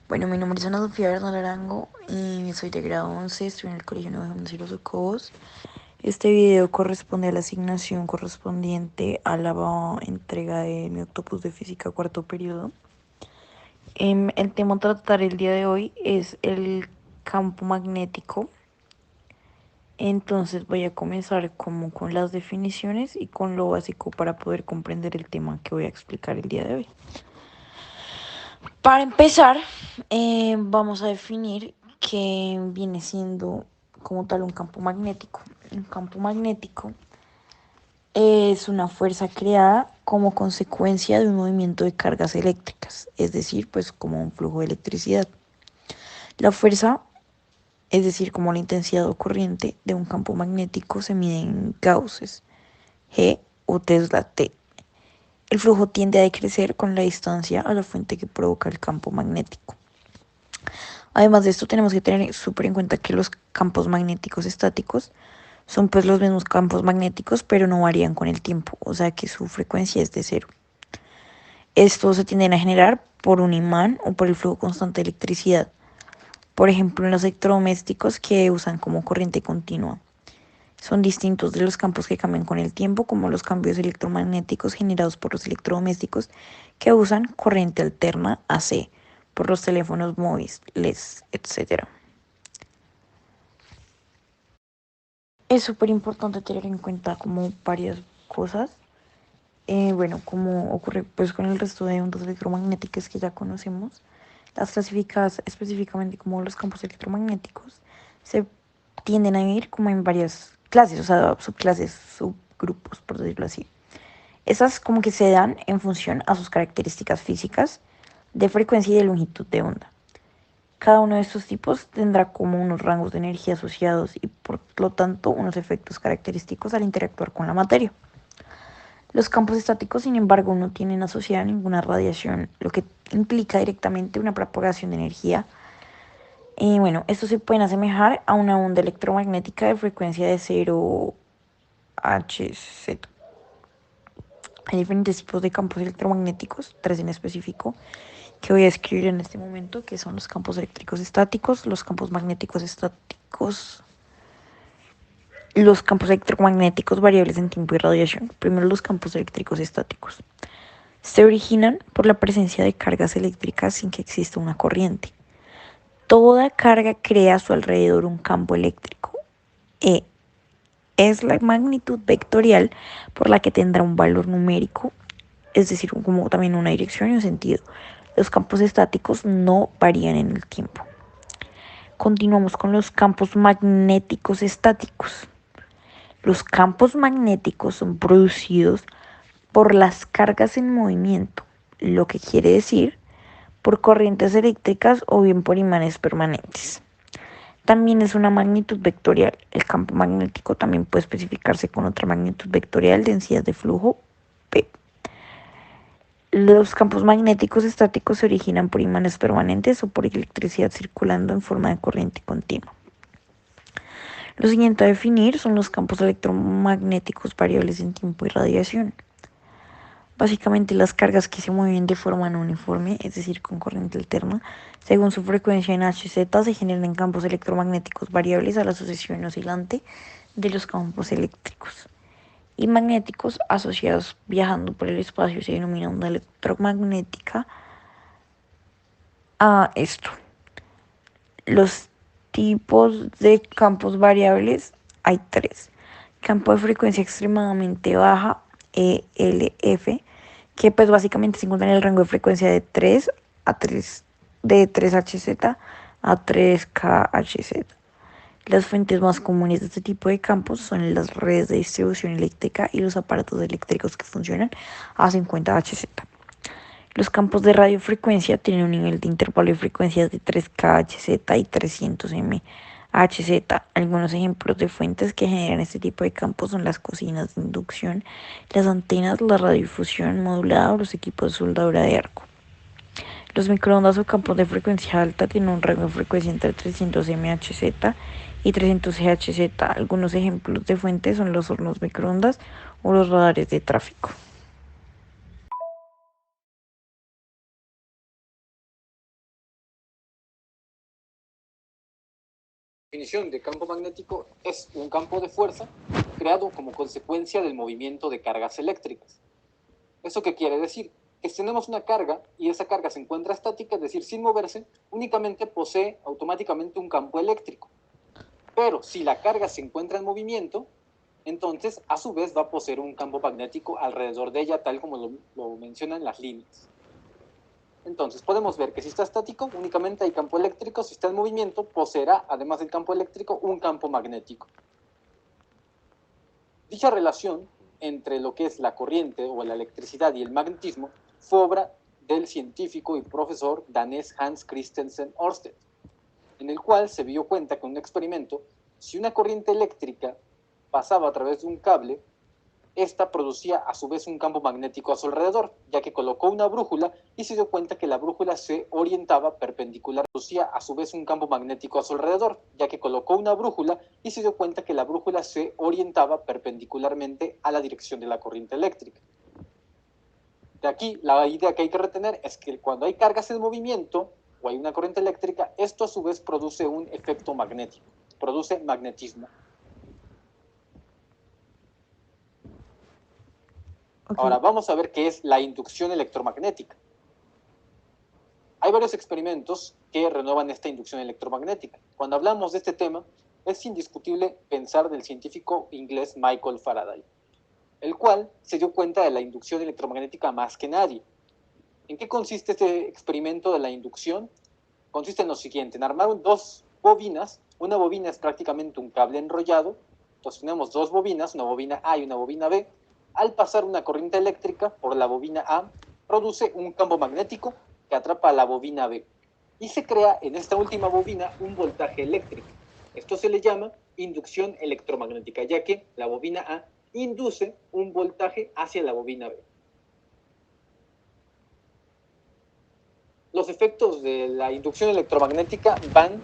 Bueno, mi nombre es Ana Sofía Bernal Arango y soy de grado 11, estoy en el Colegio Nuevo de Los Socobos. Este video corresponde a la asignación correspondiente a la entrega de mi octopus de física cuarto periodo. El tema a tratar el día de hoy es el campo magnético. Entonces voy a comenzar como con las definiciones y con lo básico para poder comprender el tema que voy a explicar el día de hoy. Para empezar, vamos a definir qué viene siendo como tal un campo magnético. Un campo magnético es una fuerza creada como consecuencia de un movimiento de cargas eléctricas, es decir, pues como un flujo de electricidad. La fuerza, es decir, como la intensidad o corriente de un campo magnético se mide en Gausses, G o Tesla T. El flujo tiende a decrecer con la distancia a la fuente que provoca el campo magnético. Además de esto, tenemos que tener súper en cuenta que los campos magnéticos estáticos son pues los mismos campos magnéticos, pero no varían con el tiempo, o sea que su frecuencia es de cero. Estos se tienden a generar por un imán o por el flujo constante de electricidad. Por ejemplo, en los electrodomésticos que usan como corriente continua. Son distintos de los campos que cambian con el tiempo, como los cambios electromagnéticos generados por los electrodomésticos que usan corriente alterna AC, por los teléfonos móviles, etc. Es súper importante tener en cuenta como varias cosas. Bueno, como ocurre pues con el resto de ondas electromagnéticas que ya conocemos, las clasificadas específicamente como los campos electromagnéticos se tienden a dividir como en varias clases, o sea, subclases, subgrupos, por decirlo así. Esas como que se dan en función a sus características físicas de frecuencia y de longitud de onda. Cada uno de estos tipos tendrá como unos rangos de energía asociados y por lo tanto unos efectos característicos al interactuar con la materia. Los campos estáticos, sin embargo, no tienen asociada ninguna radiación, lo que implica directamente una propagación de energía. Bueno, estos se pueden asemejar a una onda electromagnética de frecuencia de 0 Hz. Hay diferentes tipos de campos electromagnéticos, tres en específico, que voy a escribir en este momento, que son los campos eléctricos estáticos, los campos magnéticos estáticos, los campos electromagnéticos variables en tiempo y radiación. Primero, los campos eléctricos estáticos. Se originan por la presencia de cargas eléctricas sin que exista una corriente. Toda carga crea a su alrededor un campo eléctrico. E es la magnitud vectorial por la que tendrá un valor numérico, es decir, como también una dirección y un sentido. Los campos estáticos no varían en el tiempo. Continuamos con los campos magnéticos estáticos. Los campos magnéticos son producidos por las cargas en movimiento, lo que quiere decir por corrientes eléctricas o bien por imanes permanentes. También es una magnitud vectorial. El campo magnético también puede especificarse con otra magnitud vectorial, densidad de flujo P. Los campos magnéticos estáticos se originan por imanes permanentes o por electricidad circulando en forma de corriente continua. Lo siguiente a definir son los campos electromagnéticos variables en tiempo y radiación. Básicamente las cargas que se mueven de forma no uniforme, es decir, con corriente alterna, según su frecuencia en Hz, se generan en campos electromagnéticos variables a la sucesión oscilante de los campos eléctricos y magnéticos asociados viajando por el espacio. Se denomina onda electromagnética a esto. Los tipos de campos variables hay tres. Campo de frecuencia extremadamente baja, ELF, que pues básicamente se encuentra en el rango de frecuencia de 3 a 3, de 3 Hz a 3 kHz. Las fuentes más comunes de este tipo de campos son las redes de distribución eléctrica y los aparatos eléctricos que funcionan a 50 Hz. Los campos de radiofrecuencia tienen un nivel de intervalo de frecuencias de 3 kHz y 300 MHz. Algunos ejemplos de fuentes que generan este tipo de campos son las cocinas de inducción, las antenas, la radiodifusión modulada o los equipos de soldadura de arco. Los microondas o campos de frecuencia alta tienen un rango de frecuencia entre 300 MHz y 300 GHz. Algunos ejemplos de fuentes son los hornos microondas o los radares de tráfico. definición de campo magnético es un campo de fuerza creado como consecuencia del movimiento de cargas eléctricas. ¿Eso qué quiere decir? Que si tenemos una carga y esa carga se encuentra estática, es decir, sin moverse, únicamente posee automáticamente un campo eléctrico. Pero si la carga se encuentra en movimiento, entonces a su vez va a poseer un campo magnético alrededor de ella, tal como lo mencionan las líneas. Entonces podemos ver que si está estático, únicamente hay campo eléctrico; si está en movimiento, poseerá, además del campo eléctrico, un campo magnético. Dicha relación entre lo que es la corriente o la electricidad y el magnetismo fue obra del científico y profesor danés Hans Christian Ørsted, en el cual se dio cuenta con un experimento: si una corriente eléctrica pasaba a través de un cable, esta producía a su vez un campo magnético a su alrededor, ya que colocó una brújula y se dio cuenta que la brújula se orientaba perpendicular, producía a su vez un campo magnético a su alrededor, ya que colocó una brújula y se dio cuenta que la brújula se orientaba perpendicularmente a la dirección de la corriente eléctrica. De aquí, la idea que hay que retener es que cuando hay cargas en movimiento o hay una corriente eléctrica, esto a su vez produce un efecto magnético, produce magnetismo. Ok, Ahora vamos a ver qué es la inducción electromagnética. Hay varios experimentos que renuevan esta inducción electromagnética. Cuando hablamos de este tema, es indiscutible pensar del científico inglés Michael Faraday, el cual se dio cuenta de la inducción electromagnética más que nadie. ¿En qué consiste este experimento de la inducción? Consiste en lo siguiente: en armar dos bobinas. Una bobina es prácticamente un cable enrollado. Entonces tenemos dos bobinas, una bobina A y una bobina B. Al pasar una corriente eléctrica por la bobina A, produce un campo magnético que atrapa a la bobina B. Y se crea en esta última bobina un voltaje eléctrico. Esto se le llama inducción electromagnética, ya que la bobina A induce un voltaje hacia la bobina B. Los efectos de la inducción electromagnética van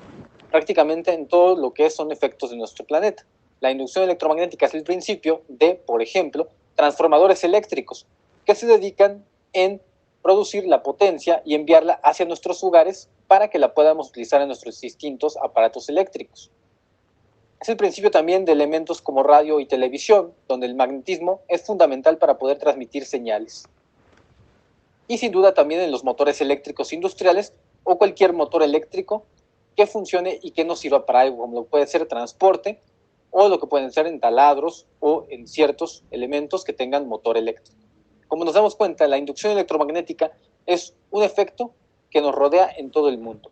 prácticamente en todo lo que son efectos de nuestro planeta. La inducción electromagnética es el principio de, por ejemplo, transformadores eléctricos que se dedican en producir la potencia y enviarla hacia nuestros hogares para que la podamos utilizar en nuestros distintos aparatos eléctricos. Es el principio también de elementos como radio y televisión, donde el magnetismo es fundamental para poder transmitir señales. Y sin duda también en los motores eléctricos industriales o cualquier motor eléctrico que funcione y que nos sirva para algo, como lo puede ser transporte, o lo que pueden ser en taladros o en ciertos elementos que tengan motor eléctrico. Como nos damos cuenta, la inducción electromagnética es un efecto que nos rodea en todo el mundo.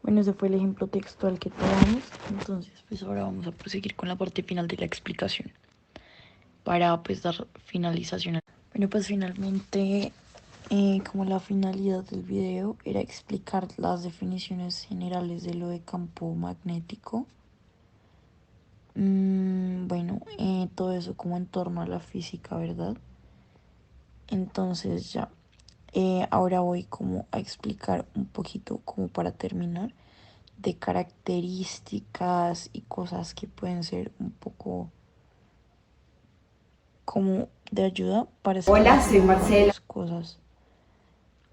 bueno, ese fue el ejemplo textual que tomamos. Entonces, pues ahora vamos a proseguir con la parte final de la explicación para pues dar finalización. Bueno, pues finalmente, como la finalidad del video era explicar las definiciones generales de lo de campo magnético. Bueno, todo eso como en torno a la física, ¿verdad? Entonces ya, ahora voy como a explicar un poquito como para terminar de características y cosas que pueden ser un poco como de ayuda para Hola, soy esclarecer Marcela. las cosas.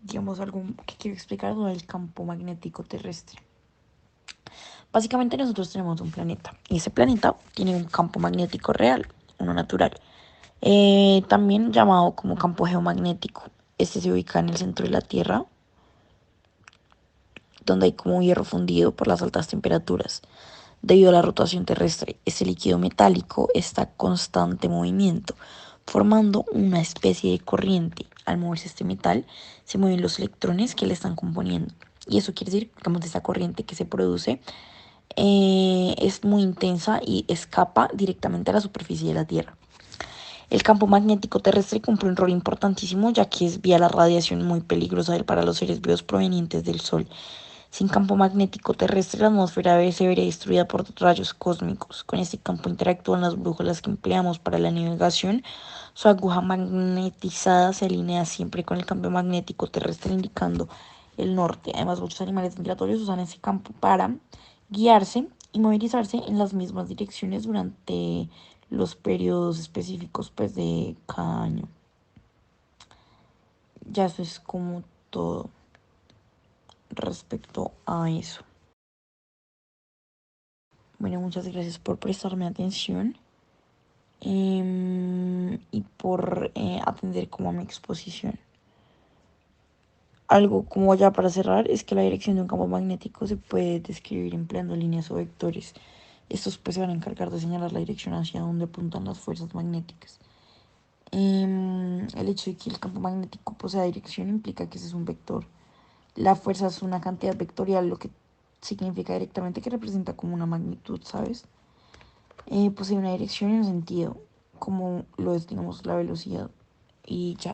Digamos, algo que quiero explicar sobre el campo magnético terrestre. Básicamente nosotros tenemos un planeta y ese planeta tiene un campo magnético real, uno natural, también llamado como campo geomagnético. Este se ubica en el centro de la Tierra, donde hay como hierro fundido por las altas temperaturas. Debido a la rotación terrestre, este líquido metálico está en constante movimiento, formando una especie de corriente. Al moverse este metal, se mueven los electrones que le están componiendo. Y eso quiere decir, digamos, de esta corriente que se produce es muy intensa y escapa directamente a la superficie de la Tierra. El campo magnético terrestre cumple un rol importantísimo, ya que es vía la radiación muy peligrosa para los seres vivos provenientes del Sol. Sin campo magnético terrestre, la atmósfera se vería destruida por rayos cósmicos. Con este campo interactúan las brújulas que empleamos para la navegación. Su aguja magnetizada se alinea siempre con el campo magnético terrestre, indicando el norte. Además, muchos animales migratorios usan ese campo para guiarse y movilizarse en las mismas direcciones durante los periodos específicos pues, de cada año. Ya eso es como todo respecto a eso. Bueno, muchas gracias por prestarme atención y por atender como a mi exposición. Algo como ya para cerrar es que la dirección de un campo magnético se puede describir empleando líneas o vectores. Estos pues se van a encargar de señalar la dirección hacia donde apuntan las fuerzas magnéticas. El hecho de que el campo magnético posea dirección implica que ese es un vector. La fuerza es una cantidad vectorial, lo que significa directamente que representa como una magnitud, ¿sabes? Posee una dirección y un sentido, como lo es, digamos, la velocidad. Y ya.